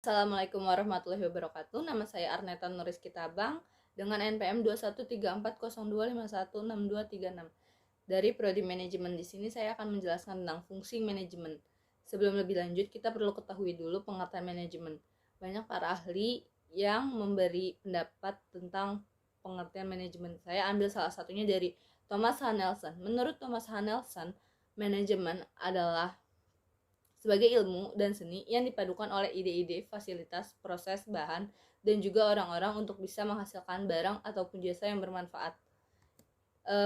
Assalamualaikum warahmatullahi wabarakatuh. Nama saya Arneta Nuris Kitabang dengan NPM 213402516236. Dari Prodi Manajemen. Di sini saya akan menjelaskan tentang fungsi manajemen. Sebelum lebih lanjut, kita perlu ketahui dulu pengertian manajemen. Banyak para ahli yang memberi pendapat tentang pengertian manajemen. Saya ambil salah satunya dari Thomas H. Nelson. Menurut Thomas H. Nelson, manajemen adalah sebagai ilmu dan seni yang dipadukan oleh ide-ide, fasilitas, proses, bahan, dan juga orang-orang untuk bisa menghasilkan barang ataupun jasa yang bermanfaat.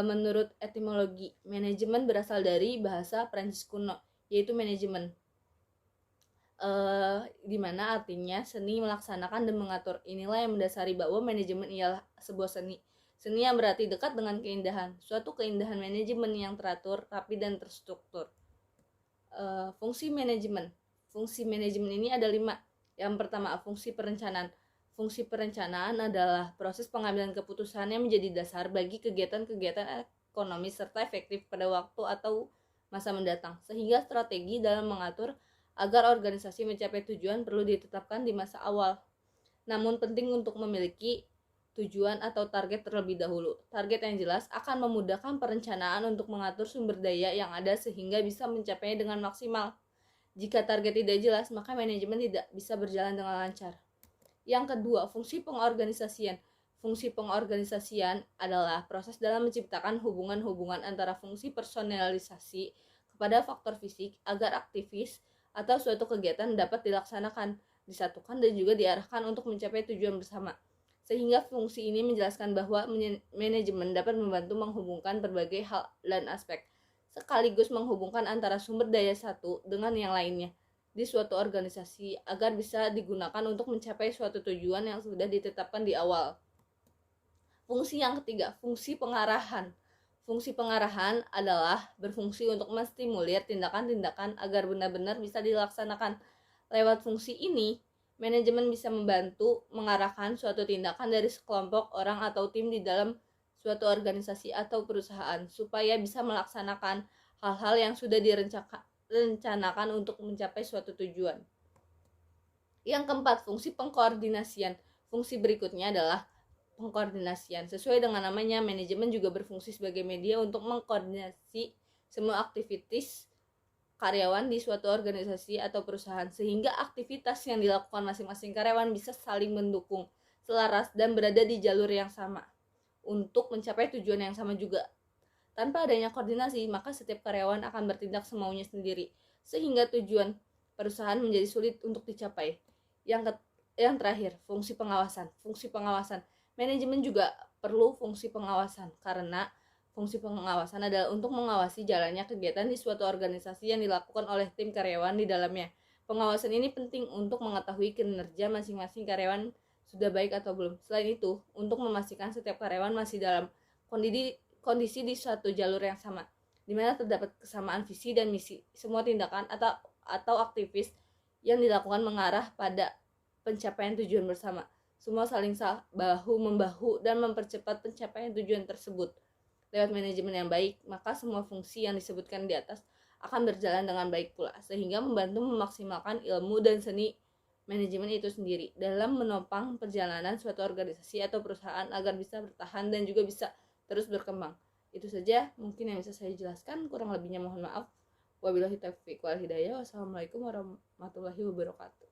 Menurut etimologi, manajemen berasal dari bahasa Prancis kuno, yaitu manajemen, di mana artinya seni melaksanakan dan mengatur. Inilah yang mendasari bahwa manajemen ialah sebuah seni. Seni yang berarti dekat dengan keindahan, suatu keindahan manajemen yang teratur, rapi, dan terstruktur. Fungsi manajemen. Fungsi manajemen ini ada 5. Yang pertama, fungsi perencanaan. Fungsi perencanaan adalah proses pengambilan keputusan yang menjadi dasar bagi kegiatan-kegiatan ekonomi serta efektif pada waktu atau masa mendatang, sehingga strategi dalam mengatur agar organisasi mencapai tujuan perlu ditetapkan di masa awal. Namun penting untuk memiliki tujuan atau target terlebih dahulu. Target yang jelas akan memudahkan perencanaan untuk mengatur sumber daya yang ada sehingga bisa mencapainya dengan maksimal. Jika target tidak jelas, maka manajemen tidak bisa berjalan dengan lancar. Yang kedua, fungsi pengorganisasian. Fungsi pengorganisasian adalah proses dalam menciptakan hubungan-hubungan antara fungsi personalisasi kepada faktor fisik agar aktivis atau suatu kegiatan dapat dilaksanakan, disatukan, dan juga diarahkan untuk mencapai tujuan bersama. Sehingga fungsi ini menjelaskan bahwa manajemen dapat membantu menghubungkan berbagai hal dan aspek, sekaligus menghubungkan antara sumber daya satu dengan yang lainnya di suatu organisasi agar bisa digunakan untuk mencapai suatu tujuan yang sudah ditetapkan di awal. Fungsi yang ketiga, fungsi pengarahan. Fungsi pengarahan adalah berfungsi untuk menstimulir tindakan-tindakan agar benar-benar bisa dilaksanakan. Lewat fungsi ini, manajemen bisa membantu mengarahkan suatu tindakan dari sekelompok orang atau tim di dalam suatu organisasi atau perusahaan supaya bisa melaksanakan hal-hal yang sudah direncanakan untuk mencapai suatu tujuan. Yang keempat, fungsi pengkoordinasian. Fungsi berikutnya adalah pengkoordinasian. Sesuai dengan namanya, manajemen juga berfungsi sebagai media untuk mengkoordinasi semua aktivitas karyawan di suatu organisasi atau perusahaan sehingga aktivitas yang dilakukan masing-masing karyawan bisa saling mendukung, selaras, dan berada di jalur yang sama untuk mencapai tujuan yang sama juga. Tanpa adanya koordinasi, maka setiap karyawan akan bertindak semaunya sendiri sehingga tujuan perusahaan menjadi sulit untuk dicapai. Yang terakhir, fungsi pengawasan. Fungsi pengawasan. Manajemen juga perlu fungsi pengawasan karena fungsi pengawasan adalah untuk mengawasi jalannya kegiatan di suatu organisasi yang dilakukan oleh tim karyawan di dalamnya. Pengawasan ini penting untuk mengetahui kinerja masing-masing karyawan sudah baik atau belum. Selain itu, untuk memastikan setiap karyawan masih dalam kondisi di suatu jalur yang sama, di mana terdapat kesamaan visi dan misi. Semua tindakan atau aktivis yang dilakukan mengarah pada pencapaian tujuan bersama. Semua saling bahu-membahu dan mempercepat pencapaian tujuan tersebut. Lewat manajemen yang baik, maka semua fungsi yang disebutkan di atas akan berjalan dengan baik pula, sehingga membantu memaksimalkan ilmu dan seni manajemen itu sendiri dalam menopang perjalanan suatu organisasi atau perusahaan agar bisa bertahan dan juga bisa terus berkembang. Itu saja mungkin yang bisa saya jelaskan, kurang lebihnya mohon maaf. Wabillahi taufiq wal hidayah. Wassalamualaikum warahmatullahi wabarakatuh.